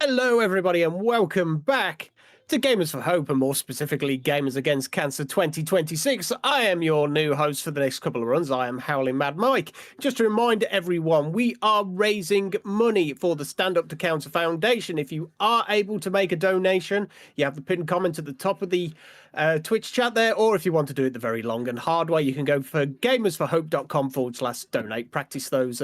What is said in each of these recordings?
Hello, everybody, and welcome back to Gamers for Hope, and more specifically, Gamers Against Cancer 2026. I am your new host for the next couple of runs. I am Howling Mad Mike. Just to remind everyone, we are raising money for the Stand Up to Cancer Foundation. If you are able to make a donation, you have the pinned comment at the top of the Twitch chat there, or if you want to do it the very long and hard way, you can go for gamersforhope.com/donate. Practice those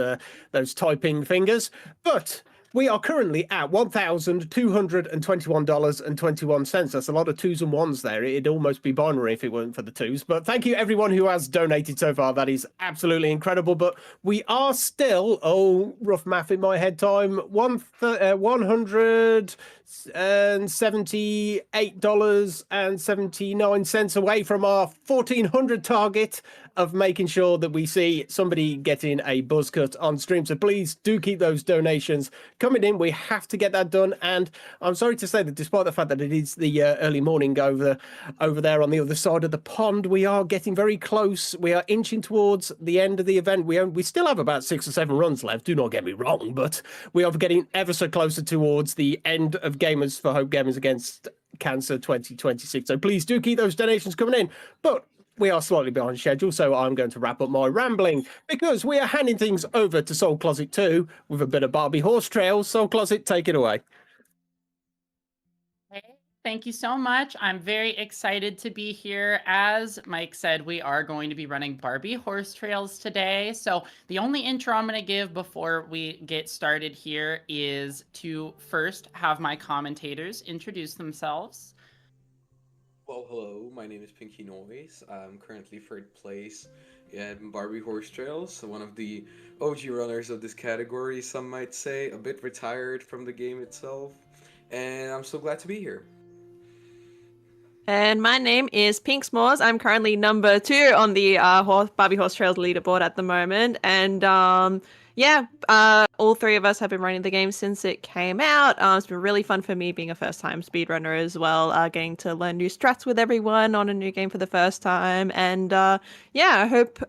typing fingers. But we are currently at $1,221.21. That's a lot of twos and ones there. It'd almost be binary if it weren't for the twos. But thank you everyone who has donated so far. That is absolutely incredible. But we are still, rough math in my head time, $178.79 away from our 1,400 target of making sure that we see somebody getting a buzz cut on stream. So please do keep those donations coming in. We have to get that done. And I'm sorry to say that despite the fact that it is the early morning over there on the other side of the pond, we are getting very close. We are inching towards the end of the event. We still have about 6 or 7 runs left. Do not get me wrong, but we are getting ever so closer towards the end of Gamers for Hope, Gamers Against Cancer 2026. So please do keep those donations coming in. But we are slightly behind schedule, so I'm going to wrap up my rambling because we are handing things over to Soul Closet 2 with a bit of Barbie horse trails. Soul Closet, take it away. Thank you so much. I'm very excited to be here. As Mike said, we are going to be running Barbie horse trails today. So the only intro I'm going to give before we get started here is to first have my commentators introduce themselves. Well, hello, my name is Pinky Noise. I'm currently 3rd place in Barbie Horse Trails, one of the OG runners of this category, some might say, a bit retired from the game itself, and I'm so glad to be here. And my name is Pink S'mores. I'm currently number 2 on the Barbie Horse Trails leaderboard at the moment. And all 3 of us have been running the game since it came out. It's been really fun for me being a first-time speedrunner as well, getting to learn new strats with everyone on a new game for the first time. And I hope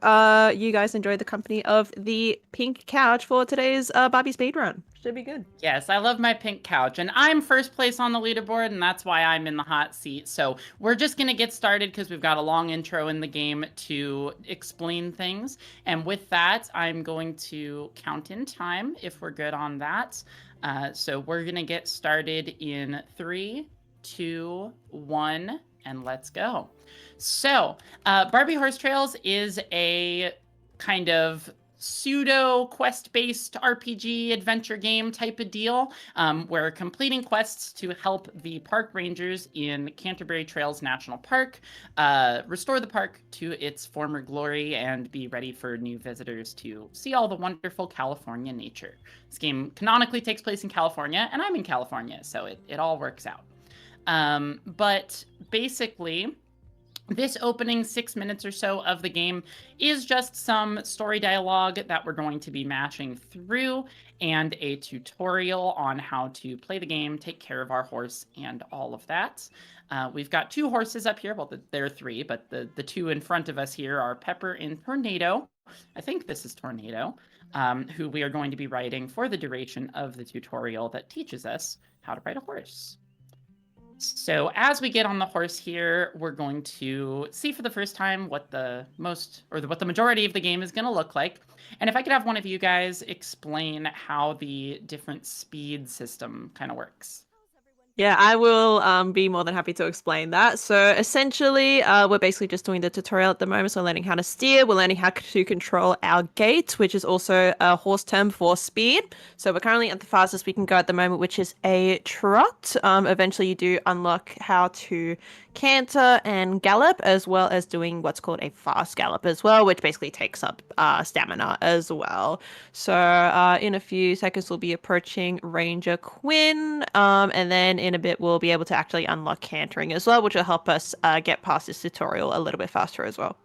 you guys enjoy the company of the pink couch for today's Barbie speedrun. Should be good. Yes, I love my pink couch, and I'm first place on the leaderboard, and that's why I'm in the hot seat. So we're just going to get started because we've got a long intro in the game to explain things. And with that, I'm going to count in time if we're good on that. So we're going to get started in 3, 2, 1, and let's go. So Barbie Horse Trails is a kind of pseudo quest-based RPG adventure game type of deal, where completing quests to help the park rangers in Canterbury Trails National Park restore the park to its former glory and be ready for new visitors to see all the wonderful California nature. This game canonically takes place in California, and I'm in California, so it all works out. But basically, this opening 6 minutes or so of the game is just some story dialogue that we're going to be mashing through and a tutorial on how to play the game, take care of our horse, and all of that. We've got 2 horses up here. Well, there are 3, but the 2 in front of us here are Pepper and Tornado. I think this is Tornado, who we are going to be riding for the duration of the tutorial that teaches us how to ride a horse. So as we get on the horse here, we're going to see for the first time what the majority of the game is going to look like. And if I could have one of you guys explain how the different speed system kind of works. Yeah, I will be more than happy to explain that. So essentially, we're basically just doing the tutorial at the moment. So learning how to steer, we're learning how to control our gait, which is also a horse term for speed. So we're currently at the fastest we can go at the moment, which is a trot. Eventually you do unlock how to canter and gallop, as well as doing what's called a fast gallop as well, which basically takes up stamina as well. So in a few seconds we'll be approaching Ranger Quinn, and then in a bit we'll be able to actually unlock cantering as well, which will help us get past this tutorial a little bit faster as well.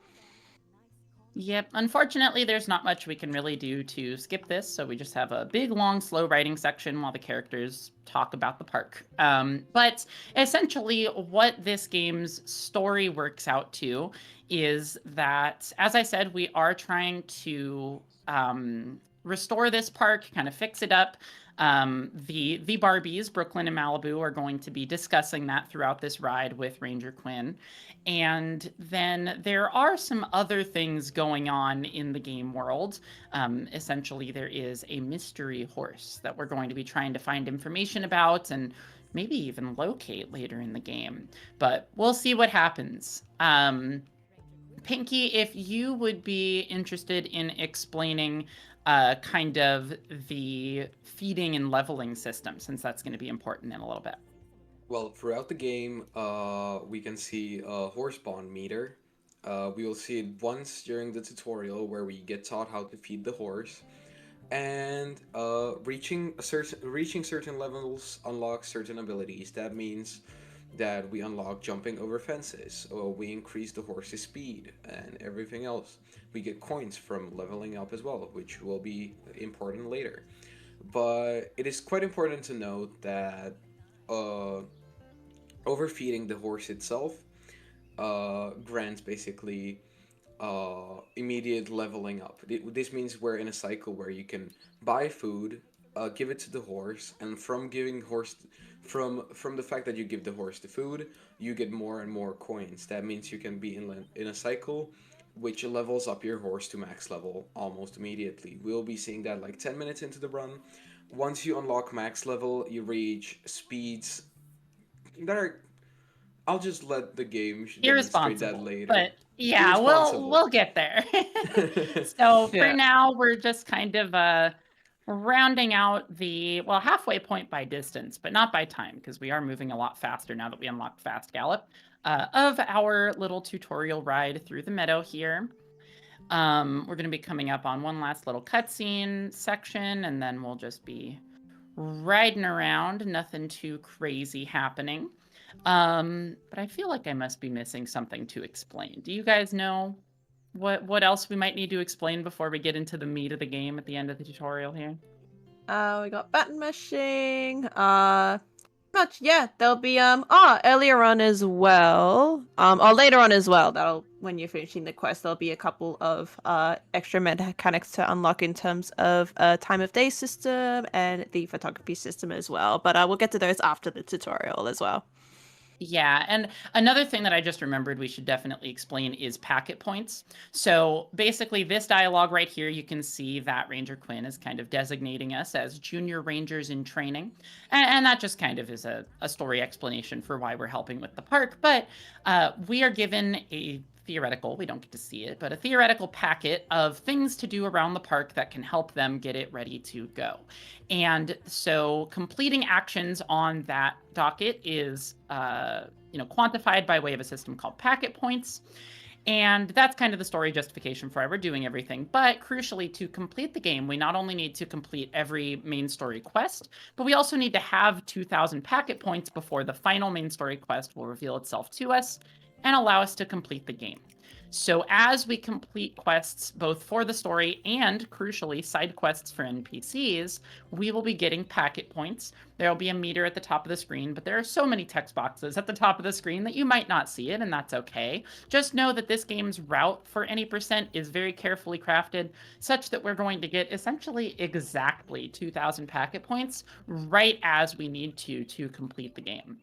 Yep, unfortunately there's not much we can really do to skip this, so we just have a big, long, slow writing section while the characters talk about the park. But essentially what this game's story works out to is that, as I said, we are trying to restore this park, kind of fix it up, The Barbies, Brooklyn and Malibu, are going to be discussing that throughout this ride with Ranger Quinn. And then there are some other things going on in the game world. Essentially, there is a mystery horse that we're going to be trying to find information about and maybe even locate later in the game. But we'll see what happens. Pinky, if you would be interested in explaining kind of the feeding and leveling system, since that's going to be important in a little bit. Well, throughout the game, we can see a horse bond meter. We will see it once during the tutorial where we get taught how to feed the horse, and reaching certain levels unlocks certain abilities. That means that we unlock jumping over fences, or we increase the horse's speed, and everything else. We get coins from leveling up as well, which will be important later. But it is quite important to note that uh, overfeeding the horse itself grants basically immediate leveling up. This means we're in a cycle where you can buy food, give it to the horse, and from giving horse, from the fact that you give the horse the food, you get more and more coins. That means you can be in a cycle which levels up your horse to max level almost immediately. We'll be seeing that like 10 minutes into the run. Once you unlock max level, you reach speeds that are, I'll just let the game demonstrate that Irresponsible, later. but yeah, Irresponsible. we'll get there. So for Yeah. now, we're just kind of rounding out the halfway point by distance, but not by time, because we are moving a lot faster now that we unlocked fast gallop of our little tutorial ride through the meadow here. We're going to be coming up on one last little cutscene section, and then we'll just be riding around. Nothing too crazy happening. But I feel like I must be missing something to explain. Do you guys know what else we might need to explain before we get into the meat of the game at the end of the tutorial here? We got button mashing. There'll be earlier on as well. Or later on as well. That'll when you're finishing the quest, there'll be a couple of extra mechanics to unlock in terms of time of day system and the photography system as well. But we'll get to those after the tutorial as well. Yeah, and another thing that I just remembered we should definitely explain is packet points. So basically this dialogue right here, you can see that Ranger Quinn is kind of designating us as junior rangers in training. And that just kind of is a story explanation for why we're helping with the park. But we are given a theoretical, we don't get to see it, but a theoretical packet of things to do around the park that can help them get it ready to go. And so completing actions on that docket is quantified by way of a system called packet points. And that's kind of the story justification for why we're doing everything. But crucially, to complete the game, we not only need to complete every main story quest, but we also need to have 2,000 packet points before the final main story quest will reveal itself to us and allow us to complete the game. So as we complete quests, both for the story and, crucially, side quests for NPCs, we will be getting packet points. There will be a meter at the top of the screen, but there are so many text boxes at the top of the screen that you might not see it, and that's okay. Just know that this game's route for any percent is very carefully crafted, such that we're going to get essentially exactly 2,000 packet points right as we need to complete the game.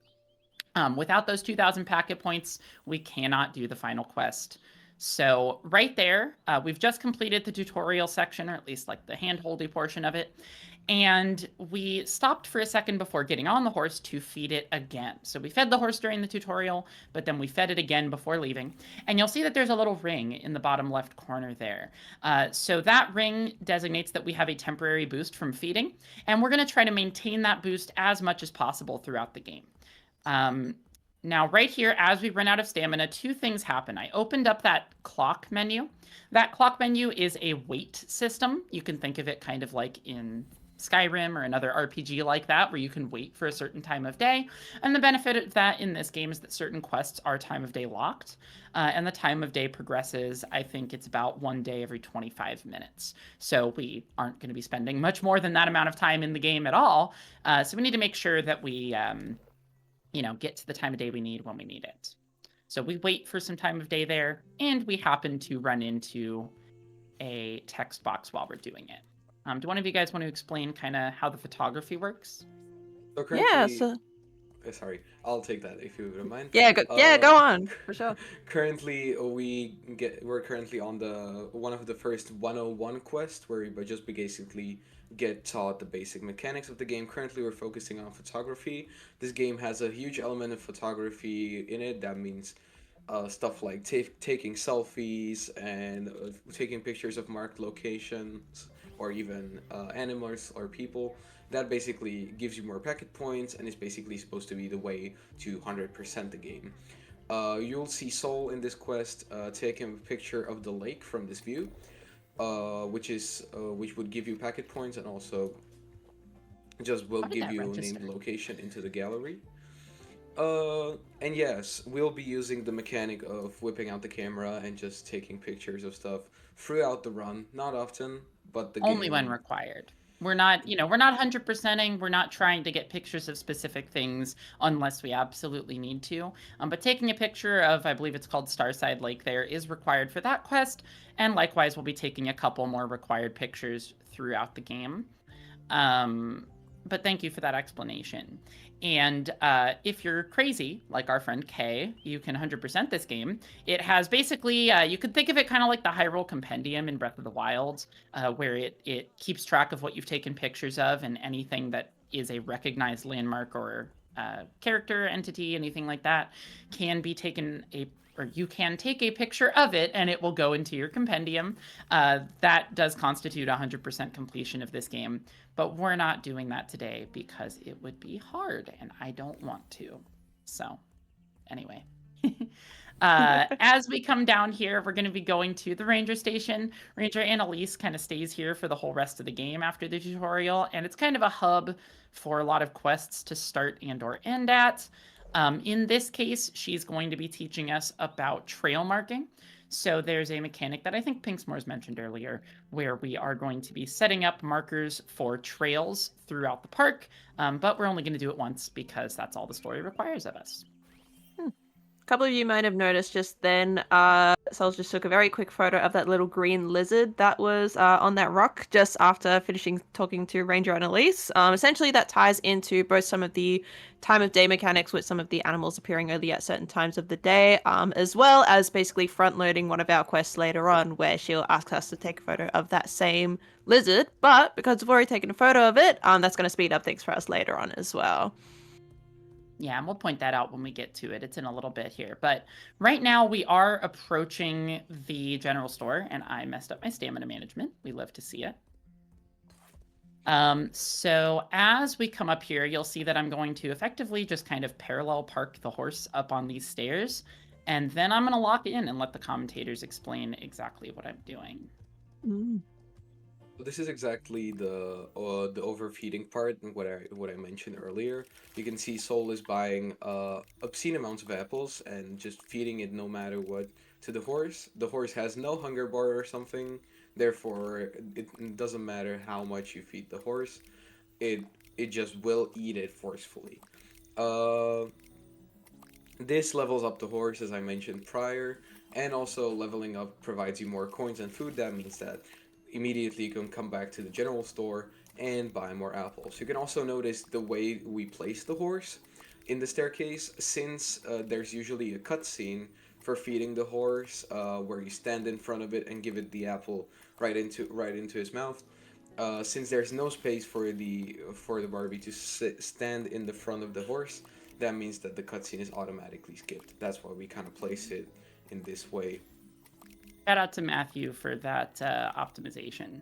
Without those 2,000 packet points, we cannot do the final quest. So right there, we've just completed the tutorial section, or at least like the hand-holdy portion of it. And we stopped for a second before getting on the horse to feed it again. So we fed the horse during the tutorial, but then we fed it again before leaving. And you'll see that there's a little ring in the bottom left corner there. So that ring designates that we have a temporary boost from feeding. And we're going to try to maintain that boost as much as possible throughout the game. Now, right here, as we run out of stamina, two things happen. I opened up that clock menu. That clock menu is a wait system. You can think of it kind of like in Skyrim or another RPG like that, where you can wait for a certain time of day. And the benefit of that in this game is that certain quests are time of day locked. And the time of day progresses, I think it's about 1 day every 25 minutes. So we aren't going to be spending much more than that amount of time in the game at all. So we need to make sure that we get to the time of day we need when we need it. So we wait for some time of day there, and we happen to run into a text box while we're doing it. Do one of you guys want to explain kind of how the photography works? So Yeah, currently, so sorry, I'll take that if you don't mind. go on for sure. Currently, we're currently on the one of the first 101 quests where we just basically get taught the basic mechanics of the game. Currently, we're focusing on photography. This game has a huge element of photography in it. That means stuff like taking selfies and taking pictures of marked locations or even animals or people. That basically gives you more packet points and is basically supposed to be the way to 100% the game. You'll see Soul in this quest taking a picture of the lake from this view, which would give you packet points and also just will How did give that you a register? named location into the gallery. And yes, we'll be using the mechanic of whipping out the camera and just taking pictures of stuff throughout the run. Not often, but the Only game. when required. We're not, we're not 100%ing. We're not trying to get pictures of specific things unless we absolutely need to. But taking a picture of, I believe it's called Starside Lake there, is required for that quest. And likewise, we'll be taking a couple more required pictures throughout the game. But thank you for that explanation. And if you're crazy, like our friend Kay, you can 100% this game. It has basically, you could think of it kind of like the Hyrule Compendium in Breath of the Wild, where it keeps track of what you've taken pictures of and anything that is a recognized landmark or character, entity, anything like that can be taken or you can take a picture of it and it will go into your compendium. That does constitute 100% completion of this game, but we're not doing that today because it would be hard and I don't want to. So anyway, as we come down here, we're going to be going to the ranger station. Ranger Annalise kind of stays here for the whole rest of the game after the tutorial, and it's kind of a hub for a lot of quests to start and or end at. In this case, she's going to be teaching us about trail marking. So there's a mechanic that I think Pinksmore's mentioned earlier, where we are going to be setting up markers for trails throughout the park, but we're only going to do it once because that's all the story requires of us. A couple of you might have noticed just then, Sol just took a very quick photo of that little green lizard that was on that rock just after finishing talking to Ranger Annalise. Essentially, that ties into both some of the time of day mechanics with some of the animals appearing only at certain times of the day, as well as basically front-loading one of our quests later on where she'll ask us to take a photo of that same lizard. But because we've already taken a photo of it, that's going to speed up things for us later on as well. Yeah, and we'll point that out when we get to it. It's in a little bit here. But right now we are approaching the general store, and I messed up my stamina management. We love to see it. So as we come up here, you'll see that I'm going to effectively just kind of parallel park the horse up on these stairs. And then I'm going to lock in and let the commentators explain exactly what I'm doing. Mm. This is exactly the overfeeding part and what I mentioned earlier. You can see Soul is buying obscene amounts of apples and just feeding it no matter what to the horse. The horse has no hunger bar or something, therefore it doesn't matter how much you feed the horse. It just will eat it forcefully. This levels up the horse as I mentioned prior, and also leveling up provides you more coins and food. That means that immediately you can come back to the general store and buy more apples. You can also notice the way we place the horse in the staircase, since there's usually a cutscene for feeding the horse, where you stand in front of it and give it the apple right into his mouth. Since there's no space for the Barbie to stand in the front of the horse, that means that the cutscene is automatically skipped. That's why we kind of place it in this way. Shout out to Matthew for that optimization.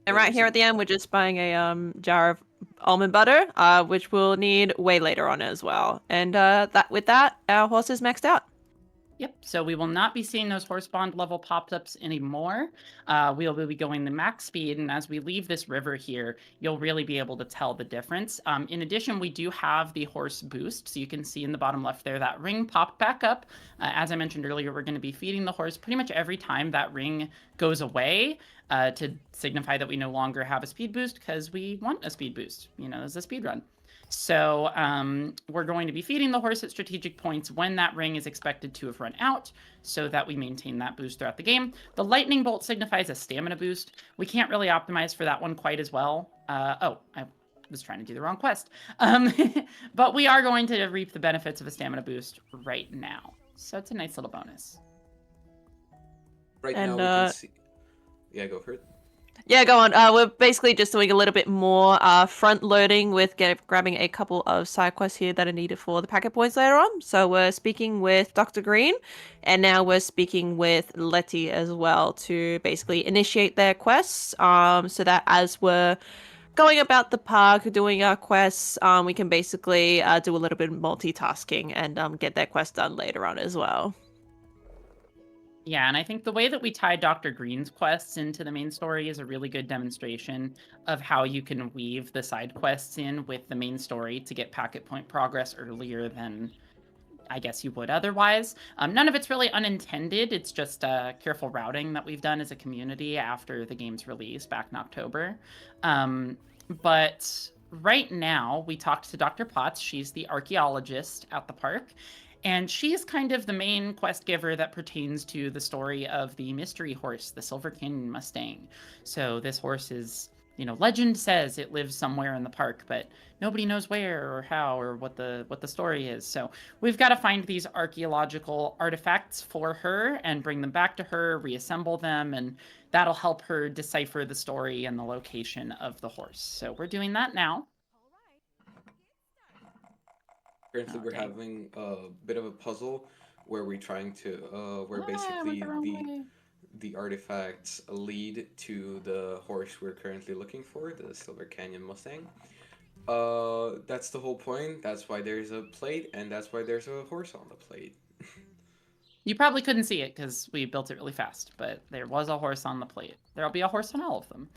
And right here at the end, we're just buying a jar of almond butter, which we'll need way later on as well. And with that, our horse is maxed out. Yep, so we will not be seeing those horse bond level pop-ups anymore. We'll be going the max speed, and as we leave this river here, you'll really be able to tell the difference. In addition, we do have the horse boost, so you can see in the bottom left there, that ring popped back up. As I mentioned earlier, we're going to be feeding the horse pretty much every time that ring goes away. to signify that we no longer have a speed boost because we want a speed boost. As a speed run. So we're going to be feeding the horse at strategic points when that ring is expected to have run out so that we maintain that boost throughout the game. The lightning bolt signifies a stamina boost. We can't really optimize for that one quite as well. I was trying to do the wrong quest. But we are going to reap the benefits of a stamina boost right now. So it's a nice little bonus. Right now we can see... Yeah, go for it. Yeah, go on. We're basically just doing a little bit more front loading with grabbing a couple of side quests here that are needed for the packet points later on. So we're speaking with Dr. Green, and now we're speaking with Letty as well to basically initiate their quests. So that as we're going about the park, doing our quests, we can basically do a little bit of multitasking and get their quest done later on as well. Yeah, and I think the way that we tie Dr. Green's quests into the main story is a really good demonstration of how you can weave the side quests in with the main story to get packet point progress earlier than I guess you would otherwise. None of it's really unintended. It's just careful routing that we've done as a community after the game's release back in October. But right now, we talked to Dr. Potts. She's the archaeologist at the park. And she's kind of the main quest giver that pertains to the story of the mystery horse, the Silver Canyon Mustang. So this horse is, legend says it lives somewhere in the park, but nobody knows where or how or what the story is. So we've got to find these archaeological artifacts for her and bring them back to her, reassemble them, and that'll help her decipher the story and the location of the horse. So we're doing that now. Currently, we're having a bit of a puzzle where we're trying to, where basically the artifacts lead to the horse we're currently looking for, the Silver Canyon Mustang. That's the whole point. That's why there's a plate, and that's why there's a horse on the plate. You probably couldn't see it because we built it really fast, but there was a horse on the plate. There'll be a horse on all of them.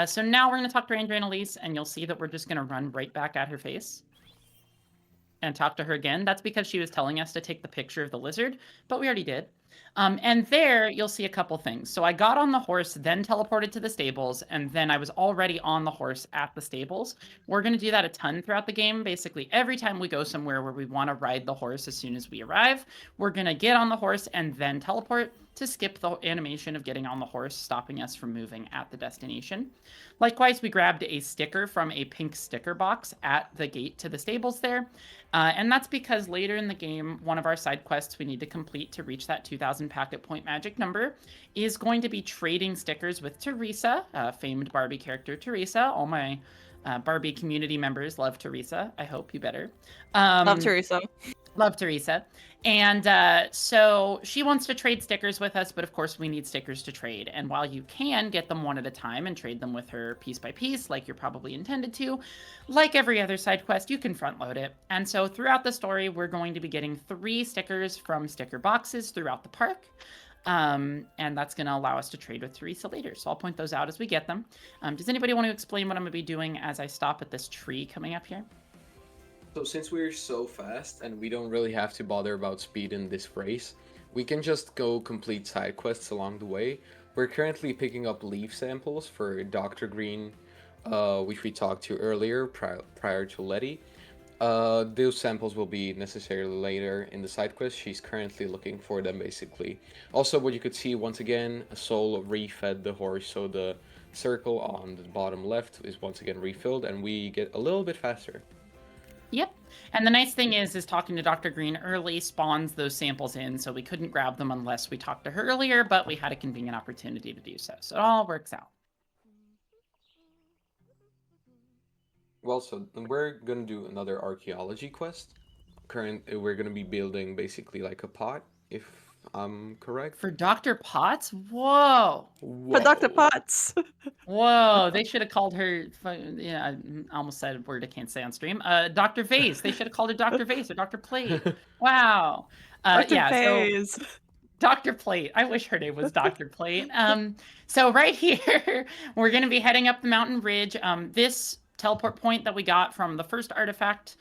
So now we're going to talk to Ranger Annalise, and you'll see that we're just going to run right back at her face and talk to her again. That's because she was telling us to take the picture of the lizard, but we already did. And there you'll see a couple things. So I got on the horse, then teleported to the stables, and then I was already on the horse at the stables. We're going to do that a ton throughout the game. Basically, every time we go somewhere where we want to ride the horse as soon as we arrive, we're going to get on the horse and then teleport to skip the animation of getting on the horse, stopping us from moving at the destination. Likewise, we grabbed a sticker from a pink sticker box at the gate to the stables there. And that's because later in the game, one of our side quests we need to complete to reach that 2,000 packet point magic number is going to be trading stickers with Teresa, famed Barbie character Teresa. All my Barbie community members love Teresa. I hope you better. Love Teresa. Love Teresa. And so she wants to trade stickers with us, but of course we need stickers to trade. And while you can get them one at a time and trade them with her piece by piece, like you're probably intended to, like every other side quest, you can front load it. And so throughout the story, we're going to be getting 3 stickers from sticker boxes throughout the park. And that's going to allow us to trade with Teresa later. So I'll point those out as we get them. Does anybody want to explain what I'm going to be doing as I stop at this tree coming up here? So since we're so fast and we don't really have to bother about speed in this race, we can just go complete side quests along the way. We're currently picking up leaf samples for Dr. Green, which we talked to earlier prior to Letty. Those samples will be necessary later in the side quest. She's currently looking for them, basically. Also, what you could see, once again, a soul refed the horse, so the circle on the bottom left is once again refilled, and we get a little bit faster. Yep. And the nice thing is talking to Dr. Green early spawns those samples in, so we couldn't grab them unless we talked to her earlier, but we had a convenient opportunity to do so. So it all works out. Well, so we're going to do another archaeology quest. We're going to be building basically like a pot, if I'm correct. For Dr. Potts? Whoa. For Dr. Potts. Whoa. They should have called her, yeah, I almost said a word I can't say on stream. Dr. Vase. They should have called her Dr. Vase or Dr. Plate. Wow. Dr. Yeah, Vase. so Dr. Plate. I wish her name was Dr. Plate. So right here, we're going to be heading up the mountain ridge. This teleport point that we got from the first artifact.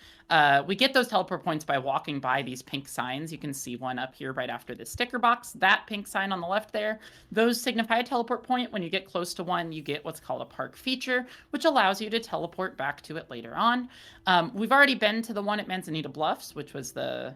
We get those teleport points by walking by these pink signs. You can see one up here right after the sticker box. That pink sign on the left there, those signify a teleport point. When you get close to one, you get what's called a park feature, which allows you to teleport back to it later on. We've already been to the one at Manzanita Bluffs, which was the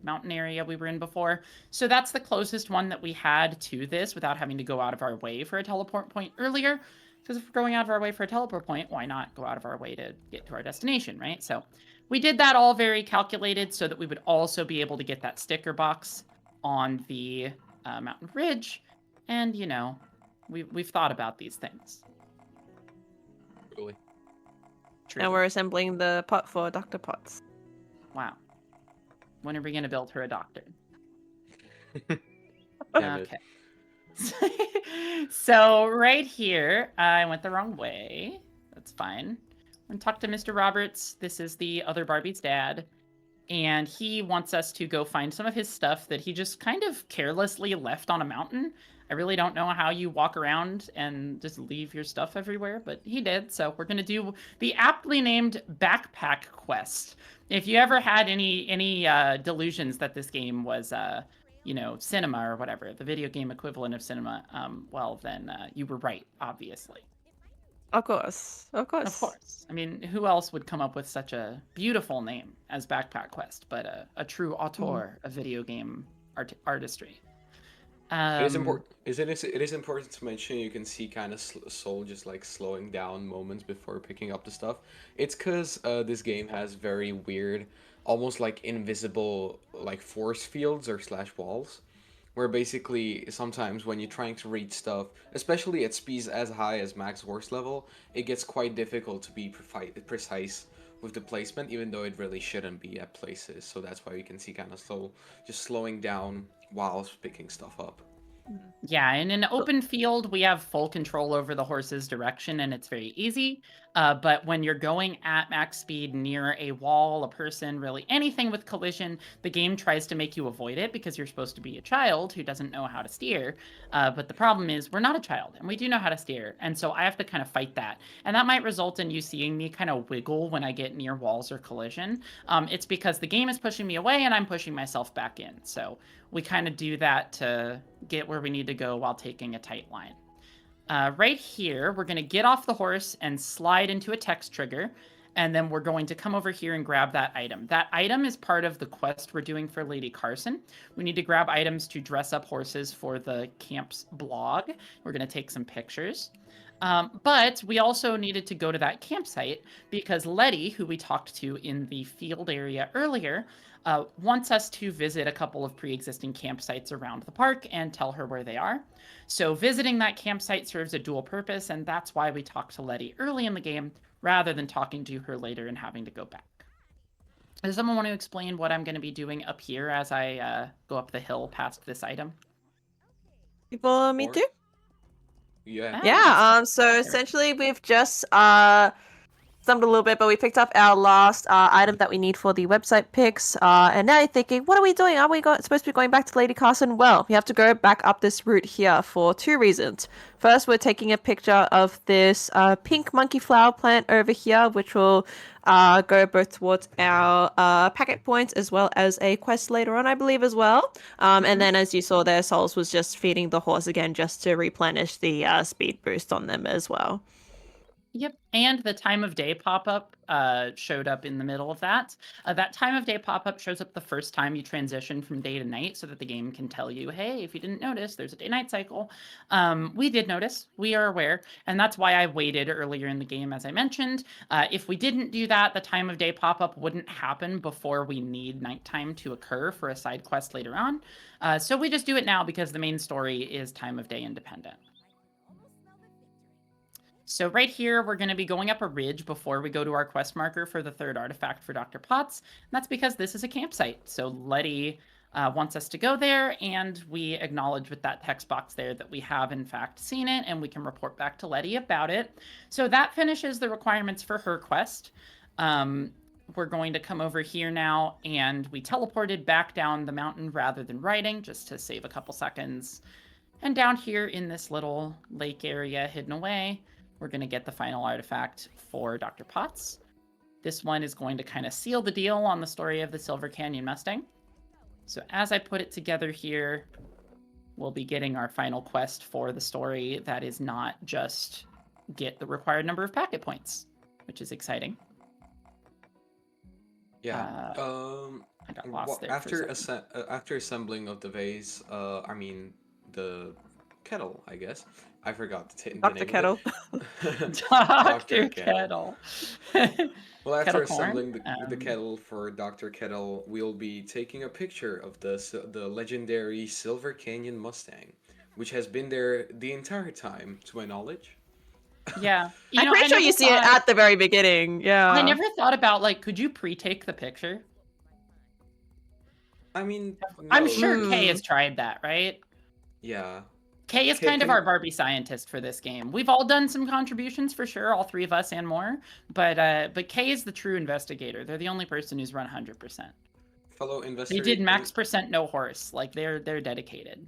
mountain area we were in before. So that's the closest one that we had to this without having to go out of our way for a teleport point earlier. Because if we're going out of our way for a teleport point, why not go out of our way to get to our destination, right? So we did that all very calculated so that we would also be able to get that sticker box on the mountain ridge. And, you know, we've thought about these things. Really? And we're assembling the pot for Dr. Potts. Wow. When are we going to build her a doctor? Damn it. Okay. So right here, I went the wrong way. That's fine. I'm going to talk to Mr. Roberts. This is the other Barbie's dad. And he wants us to go find some of his stuff that he just kind of carelessly left on a mountain. I really don't know how you walk around and just leave your stuff everywhere, but he did. So we're going to do the aptly named backpack quest. If you ever had any delusions that this game was, you know, cinema or whatever, the video game equivalent of cinema, well, then you were right, obviously. Of course. Of course. Of course. I mean, who else would come up with such a beautiful name as Backpack Quest, but a true auteur of video game artistry? It is important. It is important to mention. You can see kind of Soul just like slowing down moments before picking up the stuff. It's because this game has very weird, almost like invisible, like force fields or slash walls, where basically sometimes when you're trying to read stuff, especially at speeds as high as max horse level, it gets quite difficult to be precise with the placement, even though it really shouldn't be at places. So that's why you can see kind of just slowing down whilst picking stuff up. Yeah, in an open field, we have full control over the horse's direction, and it's very easy. But when you're going at max speed near a wall, a person, really anything with collision, the game tries to make you avoid it because you're supposed to be a child who doesn't know how to steer. But the problem is we're not a child, and we do know how to steer. And so I have to kind of fight that. And that might result in you seeing me kind of wiggle when I get near walls or collision. It's because the game is pushing me away, and I'm pushing myself back in. So we kind of do that to get where we need to go while taking a tight line. Right here, we're going to get off the horse and slide into a text trigger, and then we're going to come over here and grab that item. That item is part of the quest we're doing for Lady Carson. We need to grab items to dress up horses for the camp's blog. We're going to take some pictures. But we also needed to go to that campsite because Letty, who we talked to in the field area earlier, wants us to visit a couple of pre-existing campsites around the park and tell her where they are. So visiting that campsite serves a dual purpose, and that's why we talked to Letty early in the game rather than talking to her later and having to go back. Does someone want to explain what I'm going to be doing up here as I go up the hill past this item? People, me Or- too? Yeah. Yeah, so essentially we've just stumbled a little bit, but we picked up our last item that we need for the website picks. And now you're thinking, what are we doing? Are we supposed to be going back to Lady Carson? Well, we have to go back up this route here for two reasons. First, we're taking a picture of this pink monkey flower plant over here, which will go both towards our packet points as well as a quest later on, I believe, as well. And then, as you saw there, Souls was just feeding the horse again just to replenish the speed boost on them as well. Yep, and the time of day pop-up showed up in the middle of that. That time of day pop-up shows up the first time you transition from day to night so that the game can tell you, hey, if you didn't notice, there's a day-night cycle. We did notice, we are aware, and that's why I waited earlier in the game, as I mentioned. If we didn't do that, the time of day pop-up wouldn't happen before we need nighttime to occur for a side quest later on. So we just do it now because the main story is time of day independent. So right here, we're going to be going up a ridge before we go to our quest marker for the third artifact for Dr. Potts. And that's because this is a campsite. So Letty wants us to go there, and we acknowledge with that text box there that we have, in fact, seen it, and we can report back to Letty about it. So that finishes the requirements for her quest. We're going to come over here now, and we teleported back down the mountain rather than riding, just to save a couple seconds. And down here in this little lake area hidden away, we're going to get the final artifact for Dr. Potts. This one is going to kind of seal the deal on the story of the Silver Canyon Mustang. So as I put it together here, we'll be getting our final quest for the story that is not just get the required number of packet points, which is exciting. Yeah. I got lost there After assembling of the vase, I mean the kettle, I guess. I forgot the name Dr. of Kettle. it. Dr. Kettle. Well, after Kettle assembling corn? the kettle for Dr. Kettle, we'll be taking a picture of the legendary Silver Canyon Mustang, which has been there the entire time, to my knowledge. Yeah. I'm pretty sure you see it at the very beginning. Yeah. I never thought about, like, could you pre-take the picture? I mean, I'm no. sure Kay has tried that, right? Yeah. Kay is kind of our Barbie scientist for this game. We've all done some contributions for sure, all three of us and more. But Kay is the true investigator. They're the only person who's run 100%. Fellow They investigator. did max percent no horse. Like they're dedicated.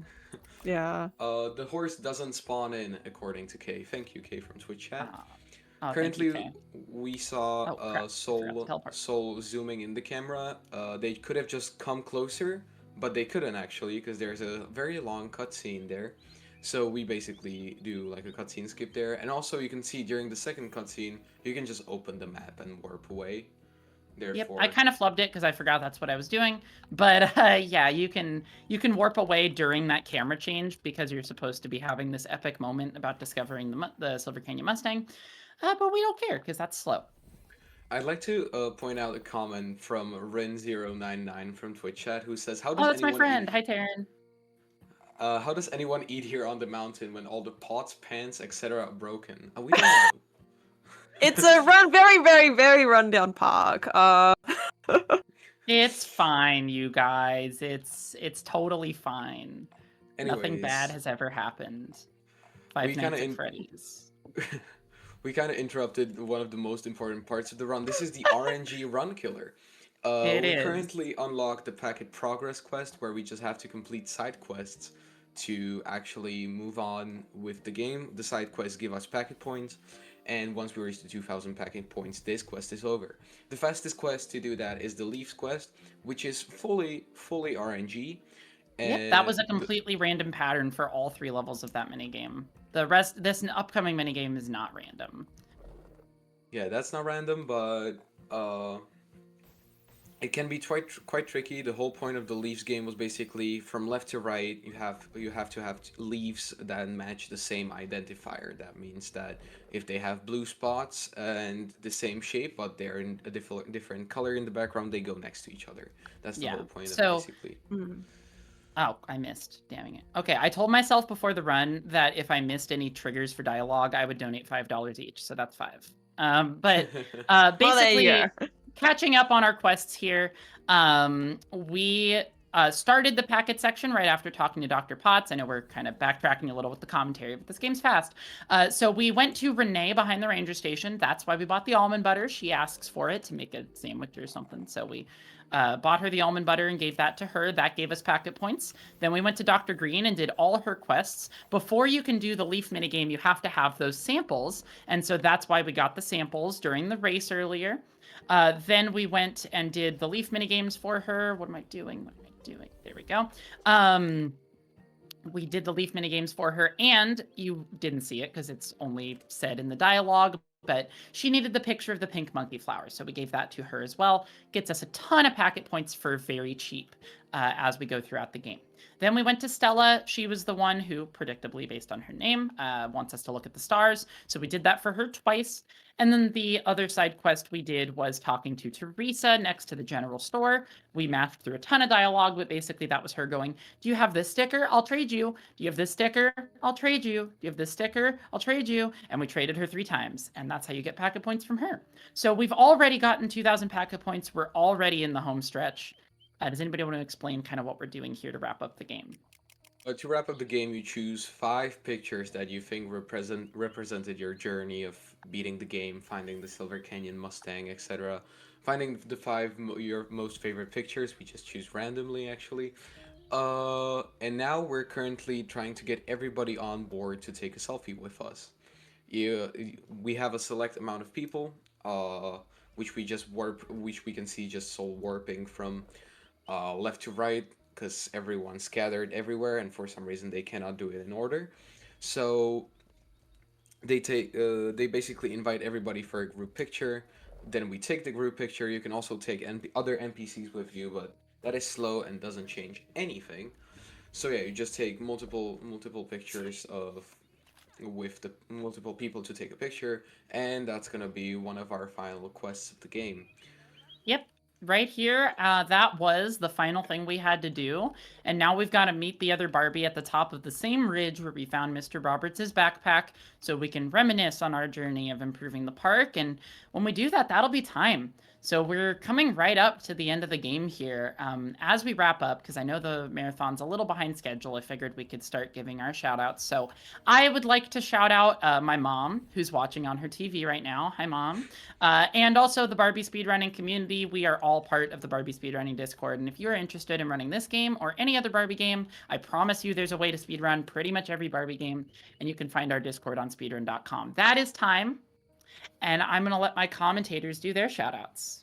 Yeah. The horse doesn't spawn in, according to Kay. Thank you, Kay, from Twitch chat. Currently, Currently, we saw Soul zooming in the camera. They could have just come closer, but they couldn't actually, because there's a very long cutscene there. So we basically do like a cutscene skip there, and also you can see during the second cutscene, you can just open the map and warp away. Therefore, yep, I kind of flubbed it because I forgot that's what I was doing. But yeah, you can warp away during that camera change because you're supposed to be having this epic moment about discovering the Silver Canyon Mustang. But we don't care because that's slow. I'd like to point out a comment from Ren099 from Twitch chat who says, "How does that's my friend. Eat... Hi, Taryn. How does anyone eat here on the mountain when all the pots, pans, etc. are broken?" We don't know. It's a very, very, very rundown park. It's fine, you guys. It's totally fine. Anyways, nothing bad has ever happened. Five Nights at Freddy's. We kind of interrupted one of the most important parts of the run. This is the RNG run killer. We currently unlock the packet progress quest, where we just have to complete side quests to actually move on with the game. The side quests give us packet points, and once we reach the 2,000 packet points, this quest is over. The fastest quest to do that is the Leafs quest, which is fully RNG. Yep, that was a completely random pattern for all 3 levels of that minigame. The rest, this upcoming minigame is not random. Yeah, that's not random, but it can be quite tricky. The whole point of the Leafs game was basically from left to right. You have to have leaves that match the same identifier. That means that if they have blue spots and the same shape, but they're in a different color in the background, they go next to each other. That's the whole point of it, basically. Oh, I missed. Damn it. Okay, I told myself before the run that if I missed any triggers for dialogue, I would donate $5 each. So that's 5. But basically, catching up on our quests here, we started the packet section right after talking to Dr. Potts. I know we're kind of backtracking a little with the commentary, but this game's fast. So we went to Renee behind the ranger station. That's why we bought the almond butter. She asks for it to make a sandwich or something. So we bought her the almond butter and gave that to her. That gave us packet points. Then we went to Dr. Green and did all her quests. Before you can do the leaf minigame, you have to have those samples. And so that's why we got the samples during the race earlier. Then we went and did the leaf minigames for her. What am I doing? There we go. We did the leaf minigames for her, and you didn't see it because it's only said in the dialogue, but she needed the picture of the pink monkey flower, so we gave that to her as well. Gets us a ton of packet points for very cheap as we go throughout the game. Then we went to Stella. She was the one who, predictably based on her name, wants us to look at the stars. So we did that for her twice. And then the other side quest we did was talking to Teresa next to the general store. We matched through a ton of dialogue, but basically that was her going, do you have this sticker? I'll trade you. Do you have this sticker? I'll trade you. Do you have this sticker? I'll trade you. And we traded her 3 times. And that's how you get packet points from her. So we've already gotten 2,000 packet points. We're already in the home stretch. Does anybody want to explain kind of what we're doing here to wrap up the game? To wrap up the game, you choose 5 pictures that you think represented your journey of beating the game, finding the Silver Canyon Mustang, etc. Finding the 5 your most favorite pictures, we just choose randomly, actually. And now we're currently trying to get everybody on board to take a selfie with us. we have a select amount of people, which we just warp, which we can see just soul warping from left to right because everyone's scattered everywhere, and for some reason they cannot do it in order. So they basically invite everybody for a group picture. Then we take the group picture. You can also take other NPCs with you, but that is slow and doesn't change anything. So yeah, you just take multiple pictures of with the multiple people to take a picture, and that's gonna be one of our final quests of the game. Yep. Right here, that was the final thing we had to do. And now we've got to meet the other Barbie at the top of the same ridge where we found Mr. Roberts' backpack so we can reminisce on our journey of improving the park. And when we do that, that'll be time. So we're coming right up to the end of the game here. As we wrap up, because I know the marathon's a little behind schedule, I figured we could start giving our shout outs. So I would like to shout out my mom, who's watching on her TV right now. Hi, Mom. And also the Barbie speedrunning community. We are all part of the Barbie speedrunning Discord. And if you're interested in running this game or any other Barbie game, I promise you there's a way to speedrun pretty much every Barbie game. And you can find our Discord on speedrun.com. That is time. And I'm going to let my commentators do their shout outs.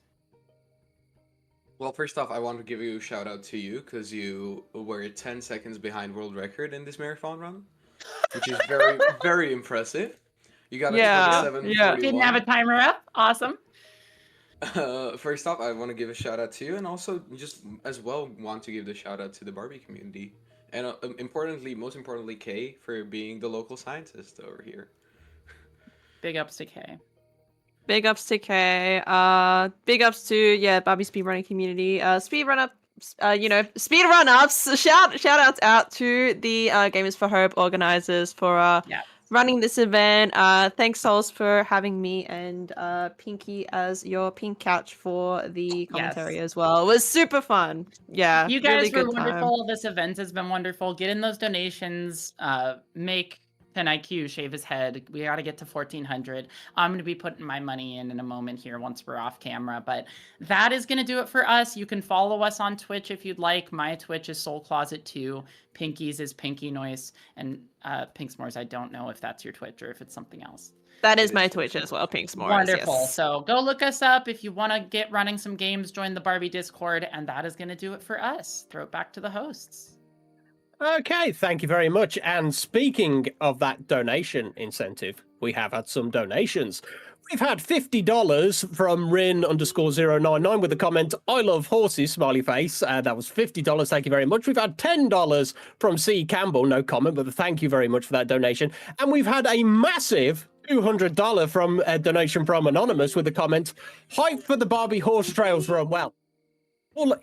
Well, first off, I want to give you a shout out to you because you were 10 seconds behind world record in this marathon run, which is very, very impressive. You got a 27:41. Didn't have a timer up. Awesome. First off, I want to give a shout out to you, and also just as well want to give the shout out to the Barbie community, and most importantly, Kay for being the local scientist over here. Big ups to Kay. Big ups to Kay. Big ups to Barbie speedrunning community. Speedrun ups. Shout outs out to the Gamers for Hope organizers for running this event. Thanks, Souls, for having me and Pinky as your pink couch for the commentary as well. It was super fun. Yeah, you guys really were good wonderful. time. This event has been wonderful. Get in those donations. Make 10IQ shave his head. We got to get to 1,400. I'm going to be putting my money in a moment here once we're off camera, but that is going to do it for us. You can follow us on Twitch if you'd like. My Twitch is Soul Closet 2. Pinky's is Pinky Noise, and Pinksmores, I don't know if that's your Twitch or if it's something else. That is my Twitch as well, Pinksmores. Wonderful. Yes. So go look us up if you want to get running some games. Join the Barbie Discord, and that is going to do it for us. Throw it back to the hosts. Okay, thank you very much. And speaking of that donation incentive, we have had some donations. We've had $50 from Rin_099 with the comment, "I love horses," smiley face. That was $50. Thank you very much. We've had $10 from C. Campbell, no comment, but thank you very much for that donation. And we've had a massive $200 from a donation from Anonymous with the comment, "Hype for the Barbie horse trails run." Well,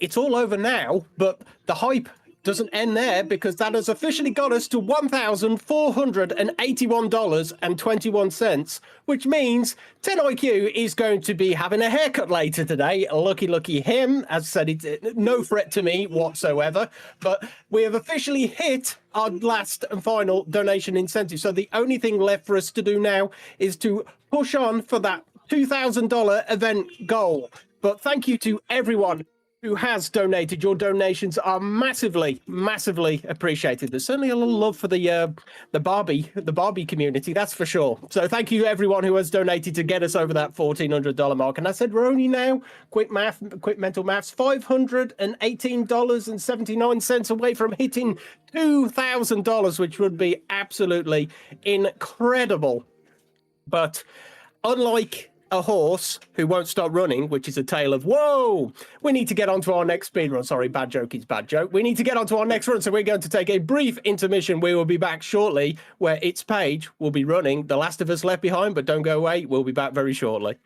it's all over now, but the hype doesn't end there because that has officially got us to $1,481.21, which means 10IQ is going to be having a haircut later today. Lucky him. As I said, it's no threat to me whatsoever, but we have officially hit our last and final donation incentive. So the only thing left for us to do now is to push on for that $2,000 event goal. But thank you to everyone who has donated. Your donations are massively appreciated. There's certainly a little love for the Barbie community, that's for sure. So thank you everyone who has donated to get us over that $1,400 mark. And I said we're only now, quick mental maths, $518.79 away from hitting $2,000, which would be absolutely incredible. But unlike a horse who won't stop running, which is a tale of, whoa, we need to get on to our next speed run. Sorry, bad joke is bad joke. We need to get on to our next run, so we're going to take a brief intermission. We will be back shortly, where its page will be running The Last of Us Left Behind, but don't go away. We'll be back very shortly.